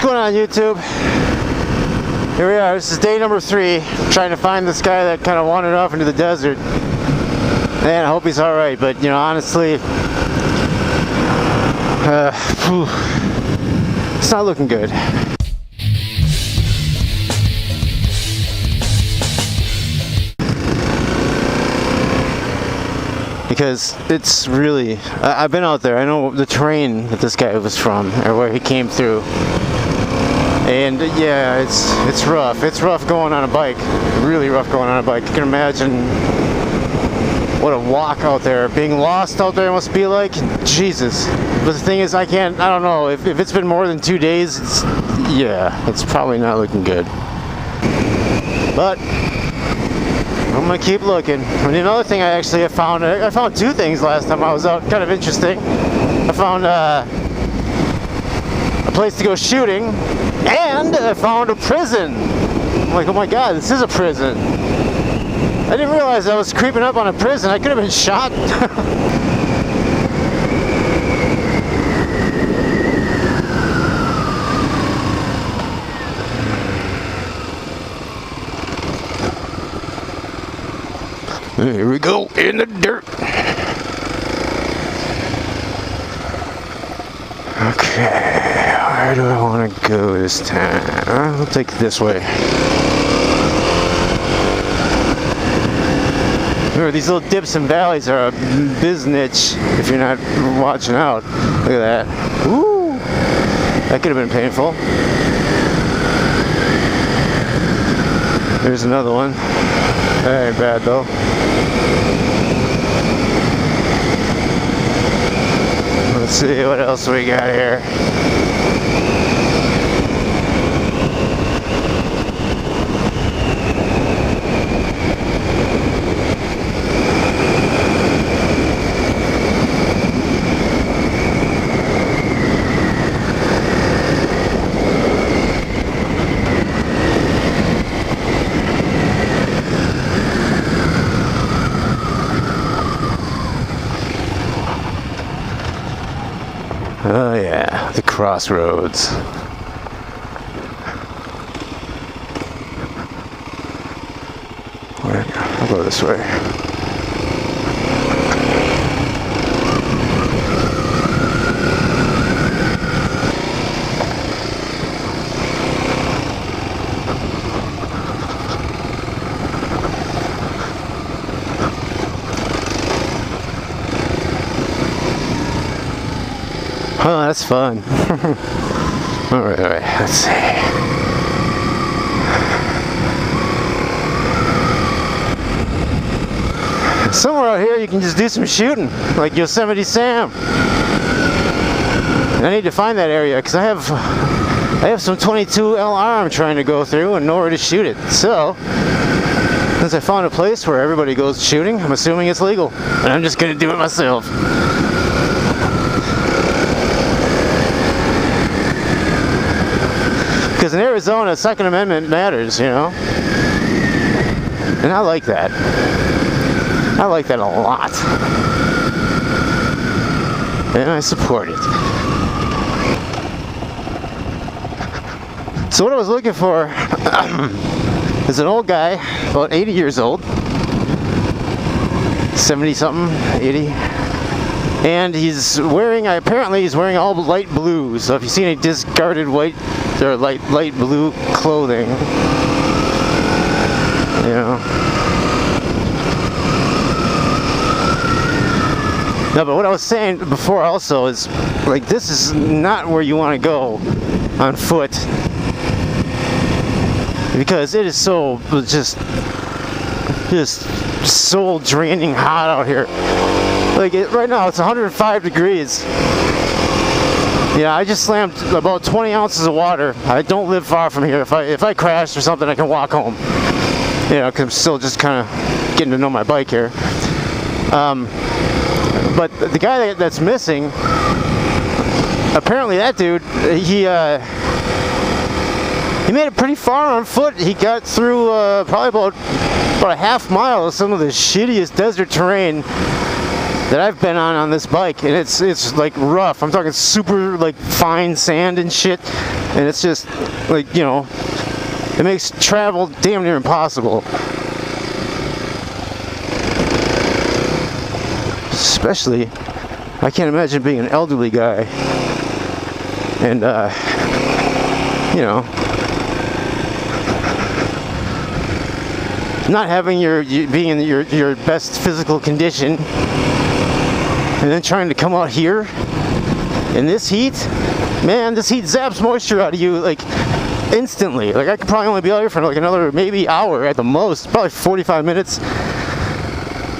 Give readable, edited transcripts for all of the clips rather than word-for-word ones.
What's going on, YouTube? Here we are. This is day number 3. Trying to find this guy that kind of wandered off into the desert. Man, I hope he's all right. But you know, honestly, it's not looking good. Because it's really, I've been out there. I know the terrain that this guy was from, or where he came through. And yeah, it's rough. It's rough going on a bike. Really rough going on a bike. You can imagine what a walk out there, being lost out there must be like. Jesus. But the thing is, I don't know, if it's been more than 2 days, it's probably not looking good. But I'm gonna keep looking. And another thing I found 2 things last time I was out, kind of interesting. I found a place to go shooting, and I found a prison. I'm like, oh my god, this is a prison. I didn't realize I was creeping up on a prison. I could have been shot. Here we go, in the dirt. Okay, where do I want to go this time? I'll take it this way. Remember, these little dips and valleys are a biznitch if you're not watching out. Look at that. Woo! That could have been painful. There's another one. That ain't bad though. Let's see what else we got here. Oh yeah, the crossroads. I'll go this way. Oh, that's fun. Alright, let's see. Somewhere out here you can just do some shooting, like Yosemite Sam. And I need to find that area, because I have some 22 LR I'm trying to go through and nowhere to shoot it. So, since I found a place where everybody goes shooting, I'm assuming it's legal. And I'm just going to do it myself. Because in Arizona, Second Amendment matters, you know? And I like that. I like that a lot. And I support it. So what I was looking for is an old guy, about 80 years old. 70-something, 80. And apparently he's wearing all light blue. So if you see any discarded white or light blue clothing, you know. No, but what I was saying before also is, like, this is not where you want to go on foot, because it is so just soul draining hot out here. Like right now it's 105 degrees. Yeah, I just slammed about 20 ounces of water. I don't live far from here. If I crash or something, I can walk home. You know, because I'm still just kind of getting to know my bike here. But the guy that's missing, apparently that dude, he made it pretty far on foot. He got through probably about a half mile of some of the shittiest desert terrain that I've been on this bike, and it's like rough. I'm talking super like fine sand and shit, and it's just like, you know, it makes travel damn near impossible. Especially, I can't imagine being an elderly guy and you know, not having being in your best physical condition, and then trying to come out here in this heat. Man, this heat zaps moisture out of you like instantly. Like I could probably only be out here for like another maybe hour at the most, probably 45 minutes,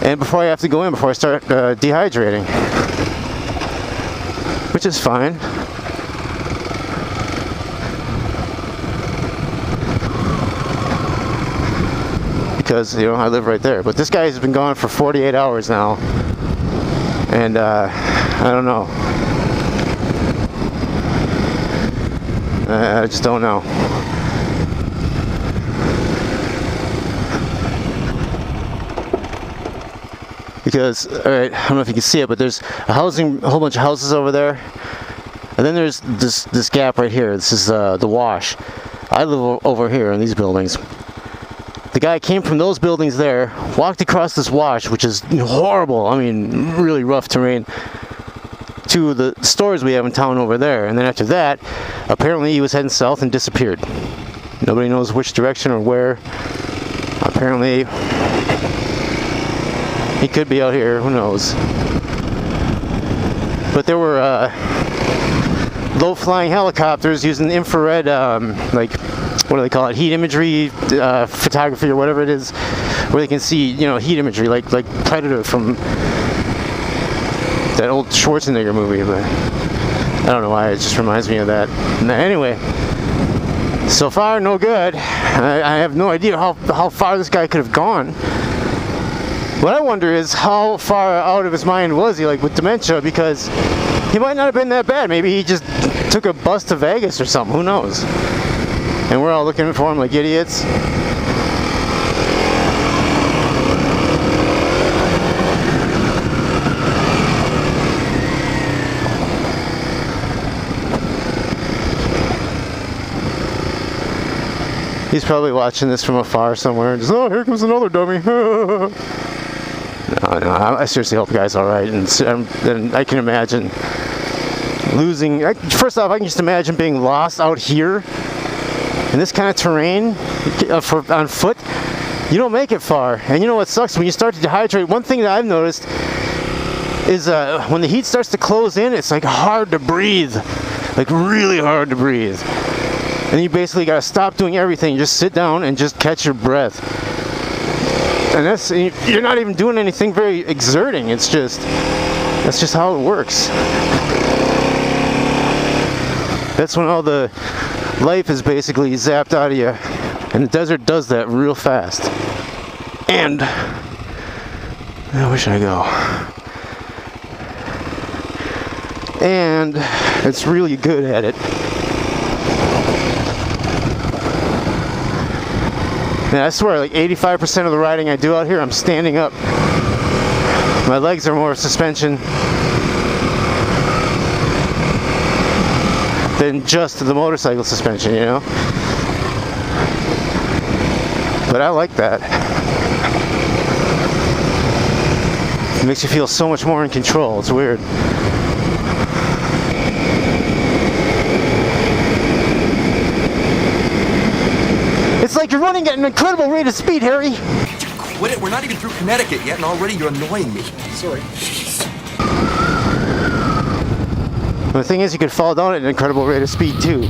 and before I have to go in, before I start dehydrating, which is fine. Because, you know, I live right there. But this guy has been gone for 48 hours now, and I don't know. I just don't know. Because, alright, I don't know if you can see it, but there's a whole bunch of houses over there, and then there's this gap right here. This is the wash. I live over here in these buildings. The guy came from those buildings there, walked across this wash, which is horrible, I mean, really rough terrain, to the stores we have in town over there. And then after that, apparently he was heading south and disappeared. Nobody knows which direction or where. Apparently, he could be out here, who knows. But there were low-flying helicopters using infrared, like, what do they call it, heat imagery, photography or whatever it is, where they can see, you know, heat imagery, like Predator from that old Schwarzenegger movie. But I don't know why, it just reminds me of that. Anyway, so far no good. I have no idea how far this guy could have gone. What I wonder is how far out of his mind was he, like with dementia, because he might not have been that bad. Maybe he just took a bus to Vegas or something, who knows. And we're all looking for him like idiots. He's probably watching this from afar somewhere and just, oh, here comes another dummy. No, I seriously hope the guy's alright. And I can imagine losing. First off, I can just imagine being lost out here in this kind of terrain on foot. You don't make it far. And you know what sucks? When you start to dehydrate, one thing that I've noticed is when the heat starts to close in, it's like hard to breathe. Like really hard to breathe. And you basically got to stop doing everything. Just sit down and just catch your breath. And you're not even doing anything very exerting. That's just how it works. That's when all the life is basically zapped out of you. And the desert does that real fast. And where should I go? And it's really good at it. Man, I swear, like 85% of the riding I do out here, I'm standing up. My legs are more suspension than just the motorcycle suspension, you know? But I like that. It makes you feel so much more in control. It's weird. It's like you're running at an incredible rate of speed, Harry. Quit it. We're not even through Connecticut yet, and already you're annoying me. Sorry. The thing is, you could fall down at an incredible rate of speed, too.